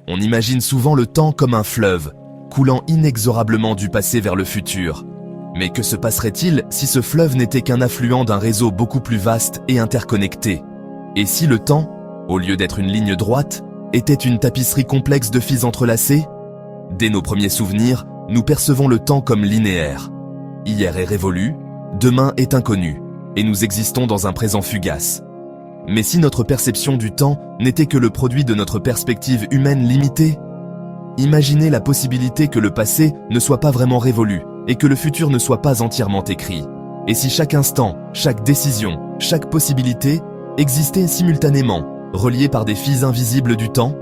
On imagine souvent le temps comme un fleuve, coulant inexorablement du passé vers le futur. Mais que se passerait-il si ce fleuve n'était qu'un affluent d'un réseau beaucoup plus vaste et interconnecté? Et si le temps, au lieu d'être une ligne droite, était une tapisserie complexe de fils entrelacés? Dès nos premiers souvenirs, nous percevons le temps comme linéaire. Hier est révolu, demain est inconnu, et nous existons dans un présent fugace. Mais si notre perception du temps n'était que le produit de notre perspective humaine limitée? Imaginez la possibilité que le passé ne soit pas vraiment révolu et que le futur ne soit pas entièrement écrit. Et si chaque instant, chaque décision, chaque possibilité existait simultanément, reliée par des fils invisibles du temps?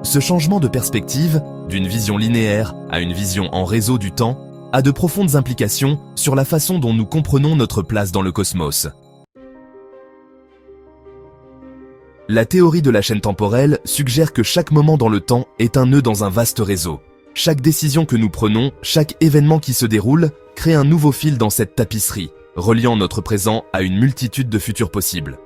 Ce changement de perspective, d'une vision linéaire à une vision en réseau du temps, a de profondes implications sur la façon dont nous comprenons notre place dans le cosmos. La théorie de la chaîne temporelle suggère que chaque moment dans le temps est un nœud dans un vaste réseau. Chaque décision que nous prenons, chaque événement qui se déroule, crée un nouveau fil dans cette tapisserie, reliant notre présent à une multitude de futurs possibles.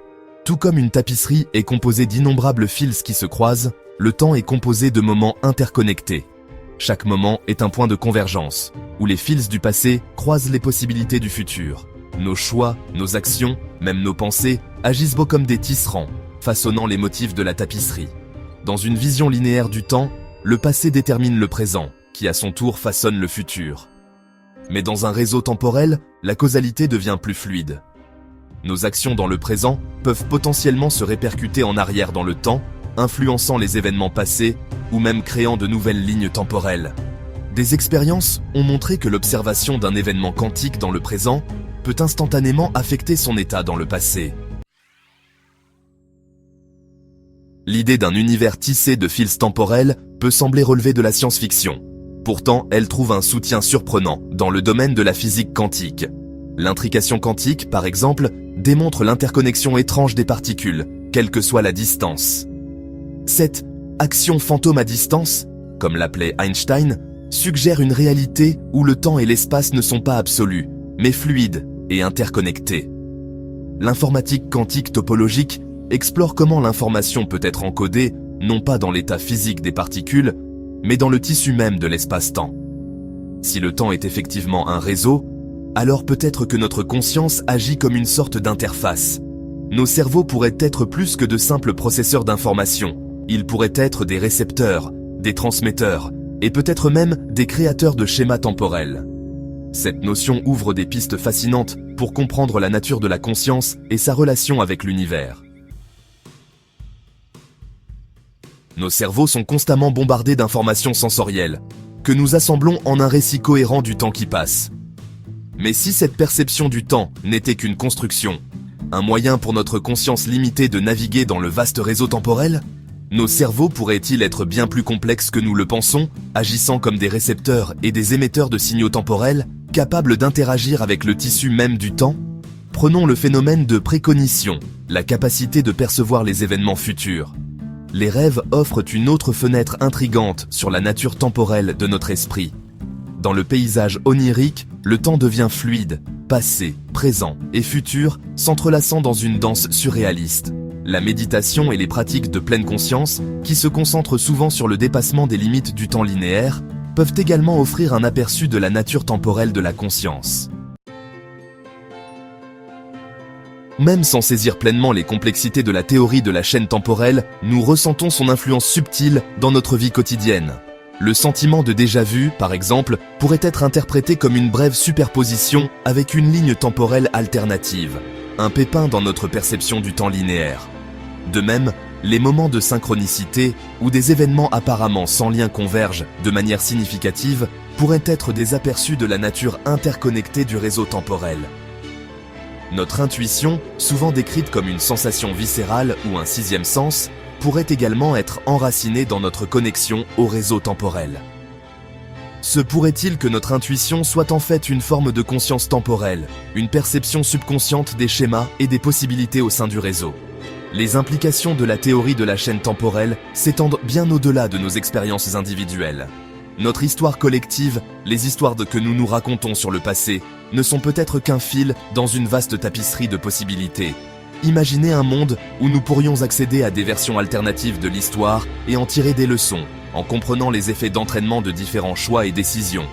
Tout comme une tapisserie est composée d'innombrables fils qui se croisent, le temps est composé de moments interconnectés. Chaque moment est un point de convergence, où les fils du passé croisent les possibilités du futur. Nos choix, nos actions, même nos pensées, agissent beau comme des tisserands, façonnant les motifs de la tapisserie. Dans une vision linéaire du temps, le passé détermine le présent, qui à son tour façonne le futur. Mais dans un réseau temporel, la causalité devient plus fluide. Nos actions dans le présent peuvent potentiellement se répercuter en arrière dans le temps, influençant les événements passés ou même créant de nouvelles lignes temporelles. Des expériences ont montré que l'observation d'un événement quantique dans le présent peut instantanément affecter son état dans le passé. L'idée d'un univers tissé de fils temporels peut sembler relever de la science-fiction. Pourtant, elle trouve un soutien surprenant dans le domaine de la physique quantique. L'intrication quantique, par exemple, démontre l'interconnexion étrange des particules, quelle que soit la distance. Cette action fantôme à distance, comme l'appelait Einstein, suggère une réalité où le temps et l'espace ne sont pas absolus, mais fluides et interconnectés. L'informatique quantique topologique explore comment l'information peut être encodée non pas dans l'état physique des particules, mais dans le tissu même de l'espace-temps. Si le temps est effectivement un réseau, alors peut-être que notre conscience agit comme une sorte d'interface. Nos cerveaux pourraient être plus que de simples processeurs d'informations. Ils pourraient être des récepteurs, des transmetteurs, et peut-être même des créateurs de schémas temporels. Cette notion ouvre des pistes fascinantes pour comprendre la nature de la conscience et sa relation avec l'univers. Nos cerveaux sont constamment bombardés d'informations sensorielles, que nous assemblons en un récit cohérent du temps qui passe. Mais si cette perception du temps n'était qu'une construction, un moyen pour notre conscience limitée de naviguer dans le vaste réseau temporel, nos cerveaux pourraient-ils être bien plus complexes que nous le pensons, agissant comme des récepteurs et des émetteurs de signaux temporels, capables d'interagir avec le tissu même du temps? Prenons le phénomène de précognition, la capacité de percevoir les événements futurs. Les rêves offrent une autre fenêtre intrigante sur la nature temporelle de notre esprit. Dans le paysage onirique, le temps devient fluide, passé, présent et futur s'entrelaçant dans une danse surréaliste. La méditation et les pratiques de pleine conscience, qui se concentrent souvent sur le dépassement des limites du temps linéaire, peuvent également offrir un aperçu de la nature temporelle de la conscience. Même sans saisir pleinement les complexités de la théorie de la chaîne temporelle, nous ressentons son influence subtile dans notre vie quotidienne. Le sentiment de déjà-vu, par exemple, pourrait être interprété comme une brève superposition avec une ligne temporelle alternative, un pépin dans notre perception du temps linéaire. De même, les moments de synchronicité, où des événements apparemment sans lien convergent de manière significative, pourraient être des aperçus de la nature interconnectée du réseau temporel. Notre intuition, souvent décrite comme une sensation viscérale ou un sixième sens, pourrait également être enracinée dans notre connexion au réseau temporel. Se pourrait-il que notre intuition soit en fait une forme de conscience temporelle, une perception subconsciente des schémas et des possibilités au sein du réseau? Les implications de la théorie de la chaîne temporelle s'étendent bien au-delà de nos expériences individuelles. Notre histoire collective, les histoires que nous nous racontons sur le passé, ne sont peut-être qu'un fil dans une vaste tapisserie de possibilités. Imaginez un monde où nous pourrions accéder à des versions alternatives de l'histoire et en tirer des leçons, en comprenant les effets d'entraînement de différents choix et décisions.